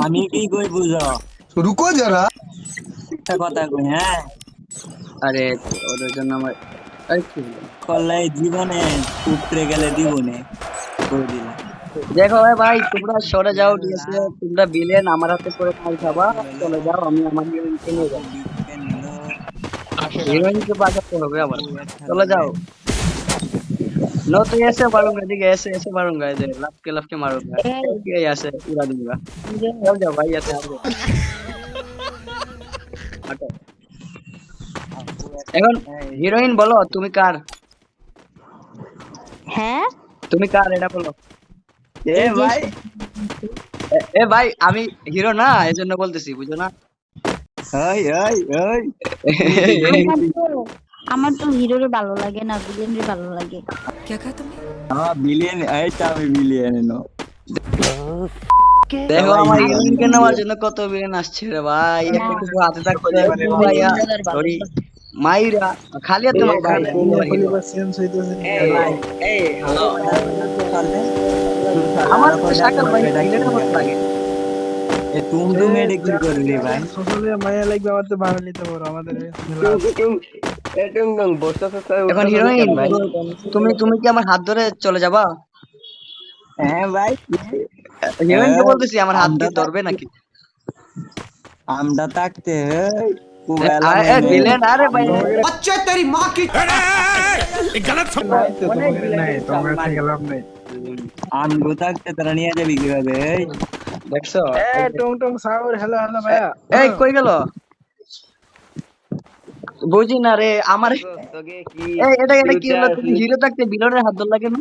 আমি কি কই বুঝো रुको जरा। একটা কথা কই হ্যাঁ আরে ওদের জন্য আমার আরে কি হলো? করলে জীবনে উপরে গেলে দিবনে কই দিলাম দেখো ভাই তোমরা সরে যাও, ঠিক আছে? তোমরা বিলেন আমার হাতে করে মাল খাবা, চলে যাও, আমি আমার হিরোইনকে নিয়ে যাবো। হিরোইনকে বাঁচাতে হবে আবার, চলে যাও। नो तो ऐसे मारूंगा, ठीक है? ऐसे मारूंगा, इधर लप के मारूंगा, ठीक है? यहाँ से उड़ा दूंगा। चल जाओ भाई, ऐसे आ जाओ। हटो। এখন হিরোইন বলো তুমি কার? হ্যাঁ তুমি কার এটা বলো। এ ভাই এ ভাই আমি হিরো না, এজন্য বলতেছি, বুঝো না? ওই ওই ওই আমার তো হিরোরে ভালো লাগে না, ভিলেনরে ভালো লাগে। বিলিয়ন এই তো আমি বিলিয়ন নো দেখো আমার হিরোইনকে নেওয়ার জন্য কত বিলেন আসছে রে ভাই, একটা কিছু হাতে থাকতে ভাইয়া সরি মাইরা খালি হাতে মার ভাই। এই আমার তো শাকাল ভাই ভিলেনের মতো লাগে। এ তুমি মেডে কি করলি ভাই আসলে মায়া লাগবে আমার তো ভালো নিতে পারো আমাদের এখন হিরোইন তুমি তুমি কি আমার হাত ধরে চলে যাবা? হ্যাঁ ভাই হিরোইনকে বলতেছি আমার হাত দিয়ে ধরবে নাকি? আমরা থাকতে ভিলেন আরে ভাই बच्चे तेरी माँ की। আমগো থাকতে তারা নিয়ে যাবি কিভাবে দেখছো? টং টং সাউর হ্যালো হ্যালো ভাইয়া এই কই গেল বুঝি না রে আমার। এই এটা এটা কি হলো? তুমি হিরো থাকতে ভিলেনের হাত ধরলা কেন?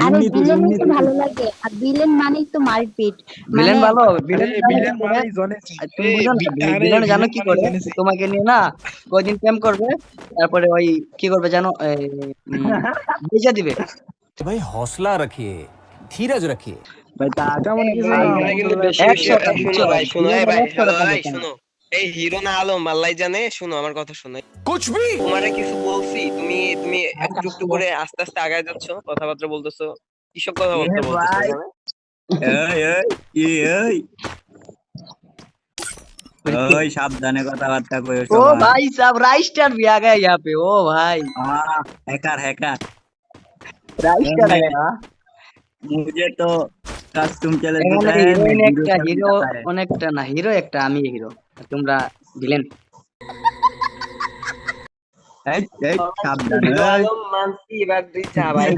আরে ভিলেন তো ভালো লাগে, আর ভিলেন মানেই তো মারপিট। ভিলেন ভালো, ভিলেন বিলেন মারাই জনে তুমি বুঝো না, ভিলেন জানো কি করে? তোমাকে নিয়ে না কয়দিন প্রেম করবে, তারপরে ওই কি করবে জানো, বেচে দিবে। भाई हौसला रखिए, धीरज रखिए। ভাই তা তেমন কিছু না শোনো ভাই, শোনো ভাই, হ্যালো ভাই, শোনো। এই হিরো না আলম আল্লাহ জানে, শুনো আমার কথা শোনো। कुछ भी তোমারে কিছু বলছি, তুমি তুমি একটু একটু করে আস্তে আস্তে আগায় যাচ্ছ, কথাবার্তা বলতেছো, কিসব কথাবার্তা বলতেছো ভাই। জানো? ওই সাবধানে কথাবার্তা কইও ओ সবাই भाई साहब राइस्टर भी आ गया यहाँ पे। ओ भाई हैकर हैकर राइस्टर आ गया। मुझे तो कस्टम चैलेंज এখানে दिखा है হিরোইন मैं একটা, হিরো जीरो है অনেকটা না, হিরো একটা, আমি হিরো, তোমরা ভিলেন। এই সাবধানে হিরো আলম মানছি, এবার দুই চা ভাই।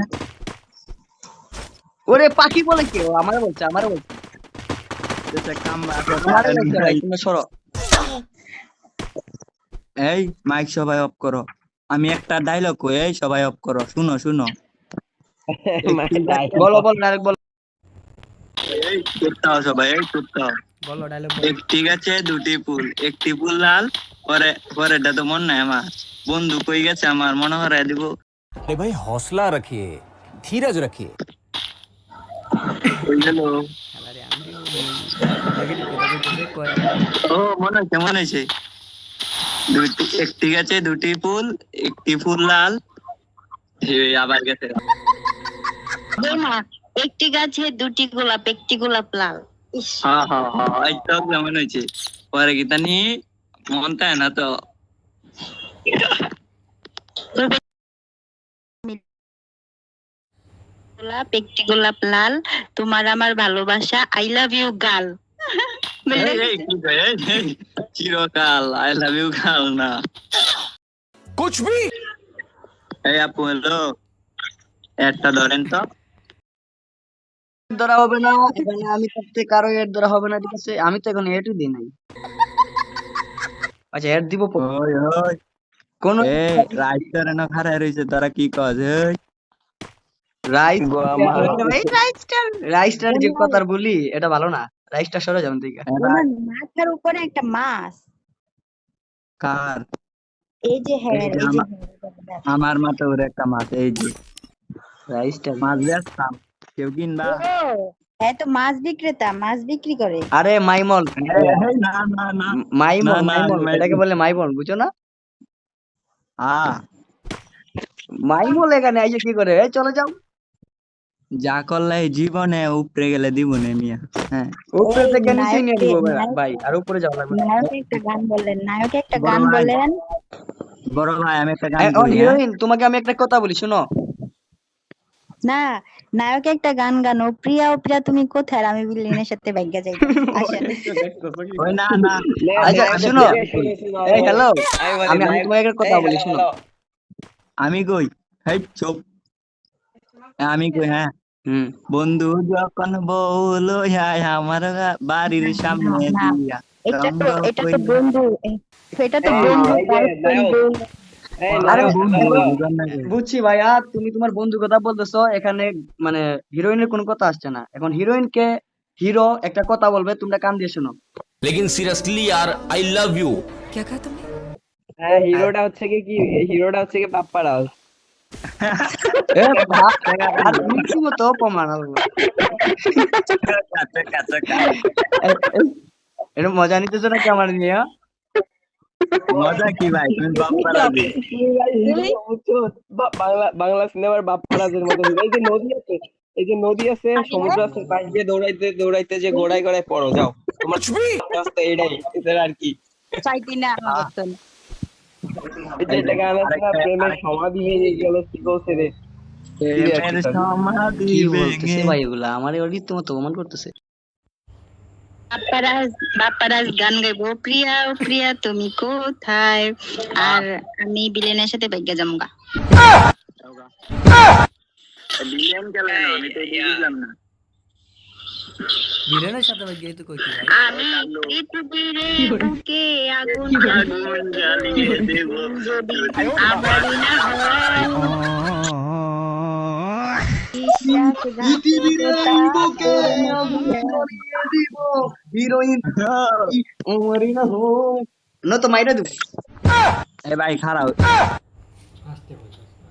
ওরে পাখি বলে কেউ আমারে বলছে, আমারে বলছে, जैसे काम আমারে বলছে ভাই, তুমি সরো। এই মাইক সবাই অফ করো, আমি একটা ডায়লগ কই, এই সবাই অফ করো, শুনো শুনো বলো বলো ডাইরেক্ট বলো। এই চুপটাও সবাই, এই চুপটাও বলো ডায়লগ একটি গাছে দুটি ফুল, একটি ফুল লাল, পরে পরেটা তো মন নাই আমার, বন্ধু কই গেছে আমার, মনে হয় দিব। अरे भाई हौसला रखिए, धीरज रखिए। কই গেল? ও মনে হচ্ছে মনে হচ্ছে, একটি গাছে দুটি ফুল, একটি ফুল লাল, আবার গেছে। না, একটি গাছে দুটি গোলাপ, একটি গোলাপ লাল। ইস, হ্যাঁ হ্যাঁ হ্যাঁ একদম মনে হয়েছে, পরে গীতা নি মন তাই না তো। গোলাপ, একটি গোলাপ লাল, তোমার আমার ভালোবাসা, আই লাভ ইউ গার্ল। এই কি কয়, এই চিরকাল আই লাভ ইউ কাল না। कुछ भी এই আপু হ্যালো, একটা ধরেন তো। ধরা হবে না এখানে, আমি থাকতে কারো এড ধরা হবে না, ঠিক আছে? আমি তো এখন এডই দিই নাই। আচ্ছা এড দিব ওই ওই কোন এই রাইটার না খারাপ রইছে, তারা কি কয় এই রাইস রাইস্টার, রাইস্টার যে কথা বলি এটা ভালো না, রাইস্টার সরে যাবেন ঠিক আছে? তোমার মাথার উপরে একটা মাছ, কার? এই যে হ্যাঁ, এই যে এই যে আমার মাথা ওরে একটা মাছ, এই যে রাইস্টার মাছ বেচতাম, কেউ কিনবা? হ্যাঁ, তো মাছ বিক্রেতা, মাছ বিক্রি করে। আরে মাইমল, এই না না না মাইমল না, মাইমল না, এটাকে বলে মাইমল, বুঝছো না? হ্যাঁ মাইমল এখানে আইসে কি করে? এই চলে যাও, যা করলে এই জীবনে উপরে গেলে দিব না মিয়া। হ্যাঁ উপরে থেকে নিচে নিয়ে নায়ককে- দিব নায়ক- ভাই, আর উপরে যাওয়া লাগবে না। নায়ক একটা গান বললেন, নায়ক একটা বড় গান ভাই। বলেন। বড় ভাই আমি একটা গান ও বলি, হ্যাঁ? হিরোইন, তোমাকে আমি একটা কথা বলি, শোনো। না, নায়ক একটা গান গানো, প্রিয়া ও প্রিয়া তুমি কোথায়, আর আমি বিল্লিনের সাথে ভাগ্যা যাই। আসেন। ওই না না আচ্ছা আমি শোনো, একটা- এই হ্যালো, আমি আমি তোমাকে একটা কথা বলি, শোনো। আমি কই, হেই চুপ। আমি কই, হ্যাঁ হুম, বন্ধু যখন বউ লইয়া আমার বাড়ির সামনে না, দিয়া এটা তো রঙ্গ এটা তো কইরা- বন্ধু, এটা তো বন্ধু, গার্লফ্রেন্ড, আরে বন্ধু, বুঝান না কই। বুঝছি ভাইয়া, তুমি তোমার বন্ধু কথা বলতেছো, এখানে মানে হিরোইনের কোনো কথা আসছে না। এখন হিরোইনকে হিরো একটা কথা বলবে, তোমরা কান দিয়ে শোনো। लेकिन सीरियसली यार आई लव यू। হ্যাঁ হিরোটা হচ্ছে কি পাপ্পারাজ। এ আর রীতিমতো অপমান আল্লাহ। কাঁচা কাঁচা কাঁচা। এটা মজা নিতেছো নাকি আমার নিয়ে? মজা কি ভাই, তুমি বাপ্পারা দি। বাংলা সিনেমার বাপ্পারাজের মতো hero। এই যে নদী আছে সমুদ্র আছে, পাশ দিয়ে দৌড়াইতে দৌড়াইতে যে গোড়ায় গোড়ায় পড়ো, যাও তোমার রাস্তা এটাই, এদের আর কি। চাইতি না আমার মতন। এই যে একটা গান আছে না, প্রেমের সমাধি ভেঙে গেল কি বলছে রে। প্রেমের সমাধি কি বলতেছে ভেঙে। ভাই এগুলা? আমার রীতিমতো অপমান করতেছে। বাপ্পারাজ গান গাইবো, প্রিয়া ও প্রিয়া তুমি কোথায়, আর আমি বিলেনের সাথে ভাগ্যা যামগা। বিলিয়ন গেল না, আমি তো এটা বুঝলাম না। ভিলেনের সাথে ভাই গিয়ে তো কই কি ভাই? আমি পৃথিবীর বুকে আগুন আগুন জ্বালিয়ে দেব যদি আমারই না হয়, হিরোইন ওমরি না হো না তো মাইরা দেব। এ ভাই খারাপ।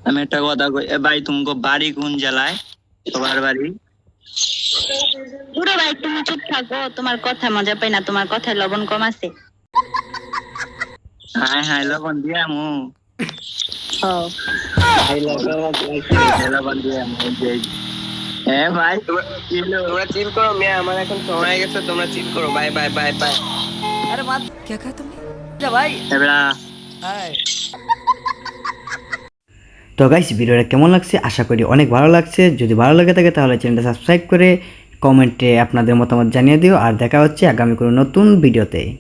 আমি একটা কথা কই, এ ভাই তুমকো বাড়ি কোন জেলায়? সবার বাড়ি? পুরো ভাই তুমি চুপ থাকো, তোমার কথা মজা পাই না, তোমার কথায় লবণ কম আছে। হ্যাঁ হ্যাঁ লবণ দিয়া মু। লবণ দিয়া মু। এ ভাই তোমরা চিল করো মিয়া, আমার এখন সময় হয়ে গেছে, তোমরা চিল করো। Bye bye bye bye. আরে মাত क्या कहा तुमने? যা ভাই। এবড়া হাই। তো গাইস, ভিডিওটা কেমন লাগছে আশা করি অনেক ভালো লাগছে। যদি ভালো লাগে থাকে তাহলে চ্যানেলটা সাবস্ক্রাইব করে কমেন্টে আপনাদের মতামত জানিয়ে দিও। আর দেখা হচ্ছে আগামী কোনো নতুন ভিডিওতে।